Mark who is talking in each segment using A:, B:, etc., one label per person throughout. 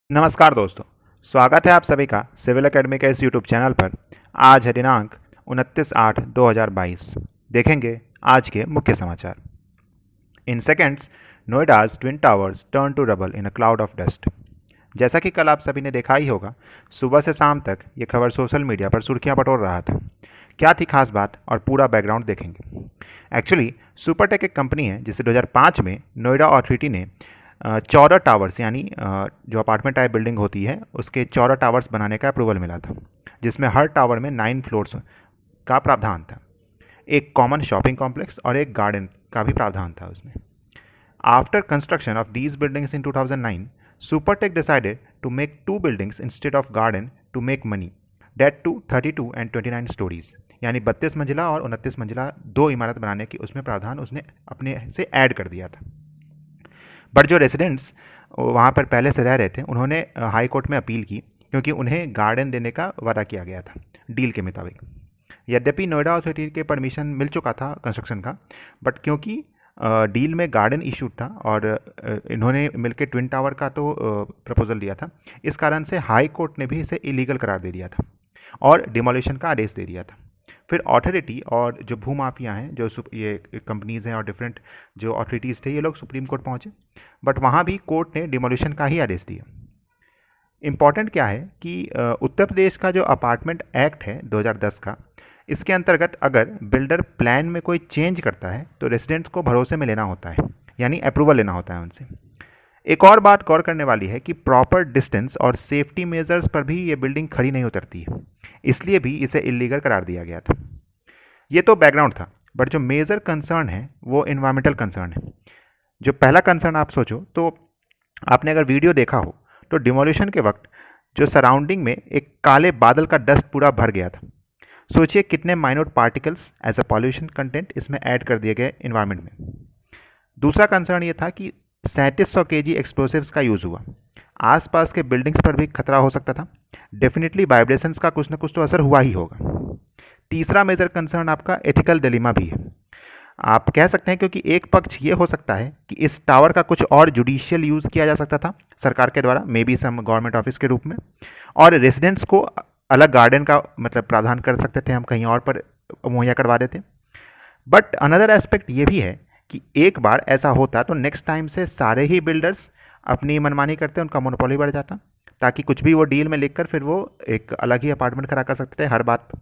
A: नमस्कार दोस्तों। स्वागत है आप सभी का सिविल एकेडमी के इस यूट्यूब चैनल पर। आज है दिनांक 29/8/2022। देखेंगे आज के मुख्य समाचार। In seconds Noida's twin towers turn to rubble in a cloud of dust. जैसा कि कल आप सभी ने देखा ही होगा, सुबह से शाम तक ये खबर सोशल मीडिया पर सुर्खियां बटोर रहा था। क्या थी खास बात और पूरा बैकग्राउंड देखेंगे। एक्चुअली सुपरटेक एक कंपनी है जिसे 2005 में नोएडा अथॉरिटी ने 14 टावर्स यानी जो अपार्टमेंट टाइप बिल्डिंग होती है उसके 14 टावर्स बनाने का अप्रूवल मिला था, जिसमें हर टावर में 9 फ्लोर्स का प्रावधान था। एक कॉमन शॉपिंग कॉम्प्लेक्स और एक गार्डन का भी प्रावधान था उसमें। After construction of these buildings in 2009, Supertech decided to make two buildings instead of garden to make money, that to 32 and 29 stories, यानी 32 मंजिला और 29 मंजिला दो इमारत बनाने की उसमें प्रावधान उसने अपने से ऐड कर दिया था। बट जो रेसिडेंट्स वहाँ पर पहले से रह रहे थे उन्होंने हाई कोर्ट में अपील की, क्योंकि उन्हें गार्डन देने का वादा किया गया था डील के मुताबिक। यद्यपि नोएडा अथॉरिटी के परमिशन मिल चुका था कंस्ट्रक्शन का, बट क्योंकि डील में गार्डन इशू था और इन्होंने मिलकर ट्विन टावर का तो प्रपोजल दिया था, इस कारण से हाई कोर्ट ने भी इसे इलीगल करार दे दिया था और डिमोलिशन का आदेश दे दिया था। फिर अथॉरिटी और जो भूमाफिया हैं, जो ये कंपनीज़ हैं और डिफरेंट जो अथॉरिटीज़ थे, ये लोग सुप्रीम कोर्ट पहुँचे, बट वहाँ भी कोर्ट ने डिमोलिशन का ही आदेश दिया। इम्पॉर्टेंट क्या है कि उत्तर प्रदेश का जो अपार्टमेंट एक्ट है 2010 का, इसके अंतर्गत अगर बिल्डर प्लान में कोई चेंज करता है तो रेसिडेंट्स को भरोसे में लेना होता है, यानी अप्रूवल लेना होता है उनसे। एक और बात गौर करने वाली है कि प्रॉपर डिस्टेंस और सेफ्टी मेजर्स पर भी ये बिल्डिंग खड़ी नहीं उतरती है, इसलिए भी इसे इलीगल करार दिया गया था। ये तो बैकग्राउंड था, बट जो मेजर कंसर्न है वो इन्वायरमेंटल कंसर्न है। जो पहला कंसर्न आप सोचो तो आपने अगर वीडियो देखा हो तो डिमोलिशन के वक्त जो सराउंडिंग में एक काले बादल का डस्ट पूरा भर गया था। सोचिए कितने minute particles as a pollution content इसमें ऐड कर दिए गए इन्वायरमेंट में। दूसरा कंसर्न ये था कि 3700 kg एक्सप्लोसिव्स का यूज़ हुआ। आसपास के बिल्डिंग्स पर भी खतरा हो सकता था। डेफिनेटली वाइब्रेशंस का कुछ ना कुछ तो असर हुआ ही होगा। तीसरा मेजर कंसर्न आपका एथिकल डिलेमा भी है। आप कह सकते हैं, क्योंकि एक पक्ष ये हो सकता है कि इस टावर का कुछ और जुडिशियल यूज़ किया जा सकता था सरकार के द्वारा, maybe some government office के रूप में, और रेजिडेंट्स को अलग गार्डन का मतलब प्रावधान कर सकते थे, हम कहीं और पर मुहैया करवा देते। बट अनदर एस्पेक्ट ये भी है कि एक बार ऐसा होता तो नेक्स्ट टाइम से सारे ही बिल्डर्स अपनी मनमानी करते, उनका मोनोपोली बढ़ जाता, ताकि कुछ भी वो डील में लिखकर फिर वो एक अलग ही अपार्टमेंट खड़ा कर सकते थे हर बात पर।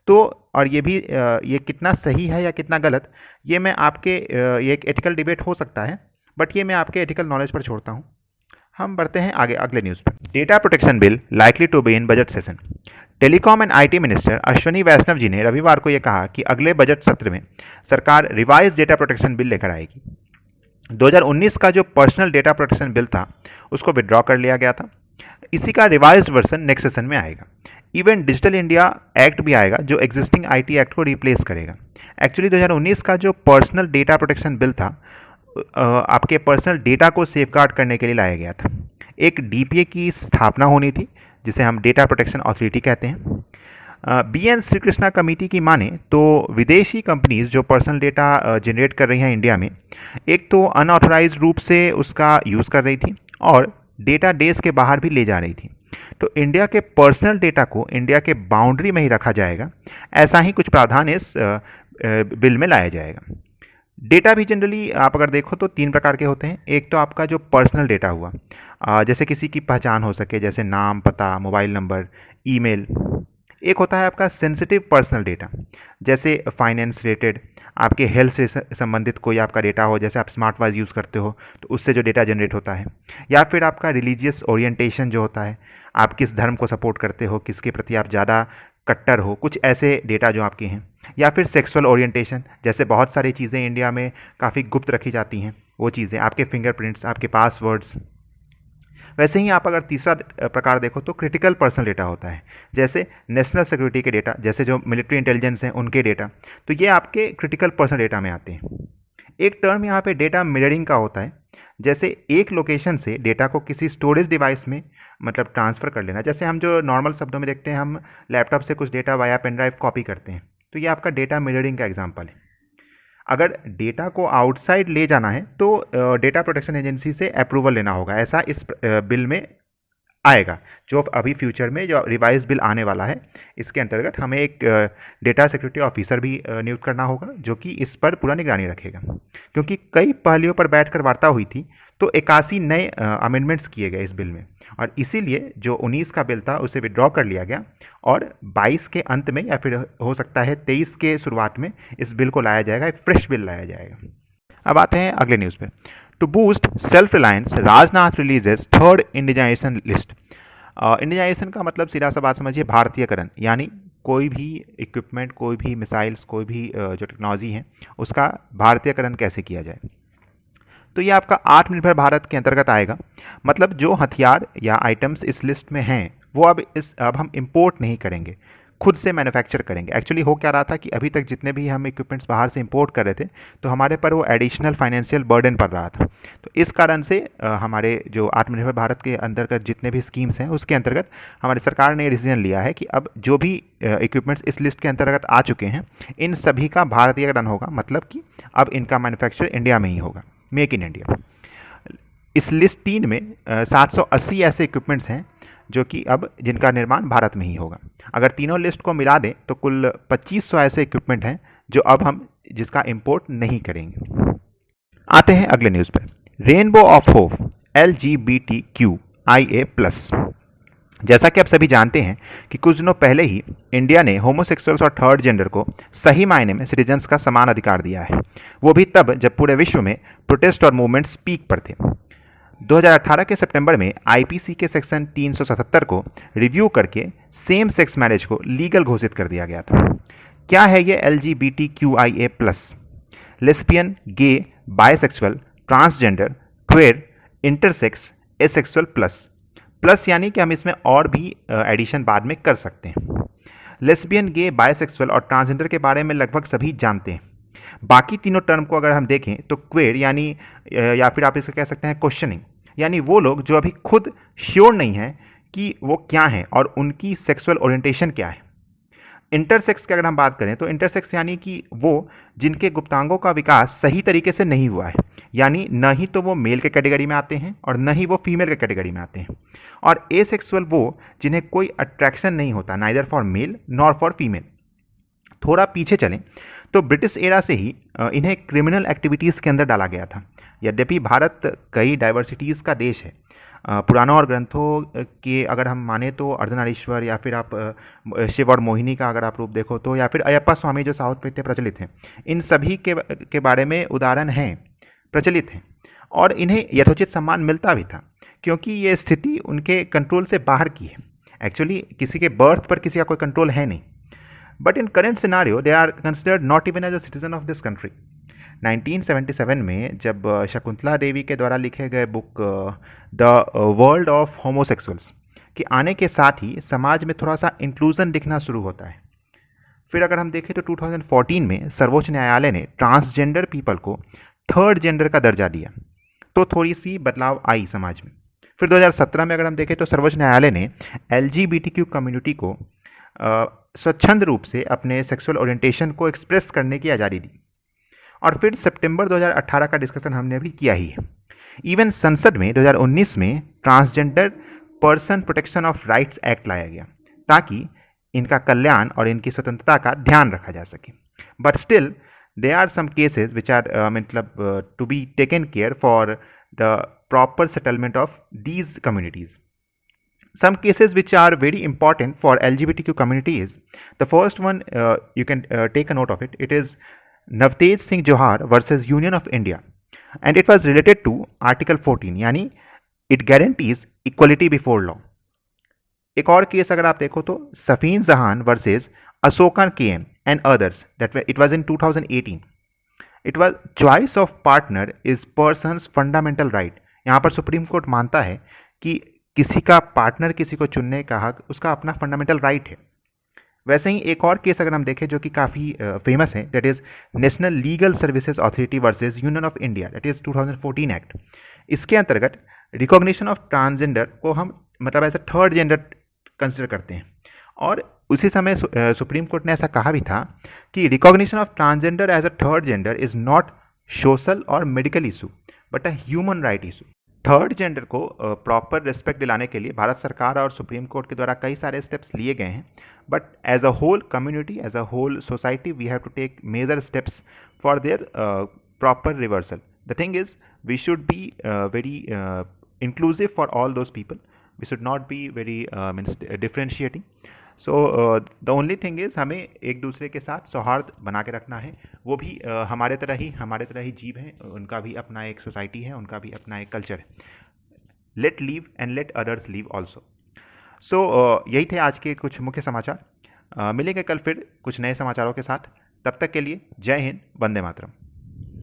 A: तो और ये भी ये कितना सही है या कितना गलत, ये मैं आपके ये एक एथिकल डिबेट हो सकता है, बट ये मैं आपके एथिकल नॉलेज पर छोड़ता हूँ। हम बढ़ते हैं आगे अगले न्यूज़ पर। Data protection bill likely to be in budget session. Telecom and IT minister Ashwini Vaishnaw ji ने रविवार को यह कहा कि अगले बजट सत्र में सरकार रिवाइज डेटा प्रोटेक्शन बिल लेकर आएगी। 2019 का जो पर्सनल डेटा प्रोटेक्शन बिल था उसको विड्रॉ कर लिया गया था। इसी का रिवाइज्ड वर्जन नेक्स्ट सेशन में आएगा। इवन डिजिटल इंडिया एक्ट भी आएगा जो एग्जिस्टिंग आईटी एक्ट को रिप्लेस करेगा। एक्चुअली 2019 का जो पर्सनल डेटा प्रोटेक्शन बिल था आपके पर्सनल डेटा को सेफगार्ड करने के लिए लाया गया था। एक डीपीए की स्थापना होनी थी जिसे हम डेटा प्रोटेक्शन अथॉरिटी कहते हैं। BN श्री कृष्णा कमेटी की माने तो विदेशी कंपनीज जो पर्सनल डेटा जनरेट कर रही हैं इंडिया में, एक तो अनऑथराइज्ड रूप से उसका यूज़ कर रही थी और डेटा देश के बाहर भी ले जा रही थी। तो इंडिया के पर्सनल डेटा को इंडिया के बाउंड्री में ही रखा जाएगा, ऐसा ही कुछ प्रावधान इस बिल में लाया जाएगा। डेटा भी जनरली आप अगर देखो तो 3 प्रकार के होते हैं। एक तो आपका जो पर्सनल डेटा हुआ, जैसे किसी की पहचान हो सके, जैसे नाम, पता, मोबाइल नंबर, ईमेल। एक होता है आपका सेंसिटिव पर्सनल डेटा, जैसे फाइनेंस रिलेटेड, आपके हेल्थ से संबंधित कोई आपका डेटा हो, जैसे आप स्मार्ट वॉच यूज़ करते हो तो उससे जो डेटा जनरेट होता है। या फिर आपका रिलीजियस ओरिएंटेशन जो होता है, आप किस धर्म को सपोर्ट करते हो, किसके प्रति आप ज़्यादा कट्टर हो, कुछ ऐसे डेटा जो आपके हैं। या फिर सेक्सुअल ओरिएंटेशन, जैसे बहुत सारी चीज़ें इंडिया में काफ़ी गुप्त रखी जाती हैं, वो चीज़ें, आपके फिंगरप्रिंट्स, आपके पासवर्ड्स। वैसे ही आप अगर तीसरा प्रकार देखो तो क्रिटिकल पर्सनल डेटा होता है, जैसे नेशनल सिक्योरिटी के डेटा, जैसे जो मिलिट्री इंटेलिजेंस हैं उनके डेटा, तो ये आपके क्रिटिकल पर्सनल डेटा में आते हैं। एक टर्म यहाँ पे डेटा मिररिंग का होता है, जैसे एक लोकेशन से डेटा को किसी स्टोरेज डिवाइस में मतलब ट्रांसफ़र कर लेना। जैसे हम जो नॉर्मल शब्दों में देखते हैं, हम लैपटॉप से कुछ data via pen drive copy करते हैं, तो ये आपका डेटा मिररिंग का एग्जाम्पल है। अगर डेटा को आउटसाइड ले जाना है तो डेटा प्रोटेक्शन एजेंसी से अप्रूवल लेना होगा, ऐसा इस बिल में आएगा। जो अभी फ्यूचर में जो रिवाइज बिल आने वाला है, इसके अंतर्गत हमें एक डेटा सिक्योरिटी ऑफिसर भी नियुक्त करना होगा, जो कि इस पर पूरा निगरानी रखेगा। क्योंकि कई पहलुओं पर बैठकर वार्ता हुई थी, तो 81 नए अमेंडमेंट्स किए गए इस बिल में, और इसीलिए जो 19 का बिल था उसे विड्रॉ कर लिया गया, और 22 के अंत में या फिर हो सकता है 23 के शुरुआत में इस बिल को लाया जाएगा, एक फ्रेश बिल लाया जाएगा। अब आते हैं अगले न्यूज़ पे। To boost self reliance, Rajnath releases third indigenisation list. Indigenisation का मतलब सीधा सा बात समझिए भारतीयकरण, यानी कोई भी इक्विपमेंट, कोई भी मिसाइल्स, कोई भी जो टेक्नोलॉजी है उसका भारतीयकरण कैसे किया जाए। तो ये आपका आत्मनिर्भर भारत के अंतर्गत आएगा। मतलब जो हथियार या आइटम्स इस लिस्ट में हैं वो अब हम इंपोर्ट नहीं करेंगे, खुद से मैन्युफैक्चर करेंगे। एक्चुअली हो क्या रहा था कि अभी तक जितने भी हम इक्विपमेंट्स बाहर से इंपोर्ट कर रहे थे, तो हमारे पर वो एडिशनल फाइनेंशियल बर्डन पड़ रहा था। तो इस कारण से हमारे जो आत्मनिर्भर भारत के अंतर्गत जितने भी स्कीम्स हैं उसके अंतर्गत हमारी सरकार ने डिसीजन लिया है कि अब जो भी इक्विपमेंट्स इस लिस्ट के अंतर्गत आ चुके हैं, इन सभी का भारतीयकरण होगा। मतलब कि अब इनका मैन्युफैक्चर इंडिया में ही होगा, मेक इन इंडिया। इस लिस्ट 3 में 780 ऐसे इक्विपमेंट्स हैं जो कि अब जिनका निर्माण भारत में ही होगा। अगर तीनों लिस्ट को मिला दें तो कुल 2500 ऐसे इक्विपमेंट हैं जो अब हम जिसका इंपोर्ट नहीं करेंगे। आते हैं अगले न्यूज़ पर। Rainbow of hope, LGBTQIA+। जैसा कि आप सभी जानते हैं कि कुछ दिनों पहले ही इंडिया ने होमोसेक्सुअल्स और थर्ड जेंडर को सही मायने में सिटीजन्स का समान अधिकार दिया है, वो भी तब जब पूरे विश्व में प्रोटेस्ट और मूवमेंट्स पीक पर थे। 2018 के सितंबर में आईपीसी के सेक्शन 377 को रिव्यू करके सेम सेक्स मैरिज को लीगल घोषित कर दिया गया था। क्या है ये LGBTQIA+? Lesbian, gay, bisexual, transgender, queer, intersex, asexual plus यानी कि हम इसमें और भी एडिशन बाद में कर सकते हैं। लेस्बियन, गे, बायसेक्सुअल और ट्रांसजेंडर के बारे में लगभग सभी जानते हैं। बाकी तीनों टर्म को अगर हम देखें तो क्वेयर यानी या फिर आप इसको कह सकते हैं क्वेश्चनिंग, यानी वो लोग जो अभी खुद श्योर नहीं हैं कि वो क्या हैं और उनकी सेक्सुअल ओरिएंटेशन क्या है। इंटरसेक्स की अगर हम बात करें तो इंटरसेक्स यानी कि वो जिनके गुप्तांगों का विकास सही तरीके से नहीं हुआ है, यानी न ही तो वो मेल के कैटेगरी में आते हैं और न ही वो फीमेल के कैटेगरी में आते हैं। और एसेक्सुअल वो जिन्हें कोई अट्रैक्शन नहीं होता, neither for male nor for female. थोड़ा पीछे चलें तो ब्रिटिश एरा से ही इन्हें क्रिमिनल एक्टिविटीज़ के अंदर डाला गया था। यद्यपि भारत कई डाइवर्सिटीज़ का देश है, पुराणों और ग्रंथों के अगर हम माने तो अर्धनारीश्वर या फिर आप शिव और मोहिनी का अगर आप रूप देखो तो, या फिर अयप्पा स्वामी जो साउथ में प्रचलित हैं, इन सभी के बारे में उदाहरण हैं, प्रचलित हैं, और इन्हें यथोचित सम्मान मिलता भी था क्योंकि ये स्थिति उनके कंट्रोल से बाहर की है। एक्चुअली किसी के बर्थ पर किसी का कोई कंट्रोल है नहीं, but in current scenario they are considered not even as a citizen of this country. 1977 में जब शकुंतला देवी के द्वारा लिखे गए book the world of homosexuals के आने के साथ ही समाज में थोड़ा सा इंक्लूजन दिखना शुरू होता है। फिर अगर हम देखें तो 2014 में सर्वोच्च न्यायालय ने ट्रांसजेंडर पीपल को थर्ड जेंडर का दर्जा दिया, तो थोड़ी सी बदलाव आई समाज में। फिर 2017 में अगर हम देखें तो सर्वोच्च न्यायालय ने LGBTQ कम्युनिटी को स्वच्छंद रूप से अपने सेक्सुअल ओरिएंटेशन को एक्सप्रेस करने की आज़ादी दी। और फिर सितंबर 2018 का डिस्कशन हमने अभी किया ही है। इवन संसद में 2019 में transgender person protection of rights act लाया गया ताकि इनका कल्याण और इनकी स्वतंत्रता का ध्यान रखा जा सके। But still there are some cases which are meant to be taken care for the proper settlement of these communities. Some cases which are very important for LGBTQ community is, the first one you can take a note of it. It is Navtej Singh Johar versus Union of India, and it was related to Article 14, यानी it guarantees equality before law. एक और case अगर आप देखो तो सफीन जहान versus Ashokan KM and others, that it was in 2018. It was choice of partner is person's fundamental right. यहाँ पर सुप्रीम कोर्ट मानता है कि किसी का पार्टनर किसी को चुनने का हक उसका अपना फंडामेंटल राइट है। वैसे ही एक और केस अगर हम देखें जो कि काफ़ी फेमस है, that is national legal services authority versus union of India, that is 2014 act. इसके अंतर्गत रिकॉग्निशन ऑफ ट्रांसजेंडर को हम मतलब as a third gender consider करते हैं, और उसी समय सुप्रीम कोर्ट ने ऐसा कहा भी था कि recognition of transgender as a third gender is not social और medical issue but a human right issue. Third gender को प्रॉपर रिस्पेक्ट दिलाने के लिए भारत सरकार और सुप्रीम कोर्ट के द्वारा कई सारे स्टेप्स लिए गए हैं, but as a whole community, as a whole society, we have to take major steps for their proper reversal. The thing is, we should be very inclusive for all those people. We should not be very means differentiating. So the only thing is, हमें एक दूसरे के साथ सौहार्द बना के रखना है. वो भी हमारे तरह ही जीव हैं, उनका भी अपना एक सोसाइटी है, उनका भी अपना एक कल्चर है. Let live and let others live also. So यही थे आज के कुछ मुख्य समाचार. मिलेंगे कल फिर कुछ नए समाचारों के साथ. तब तक के लिए जय हिंद, वंदे मातरम.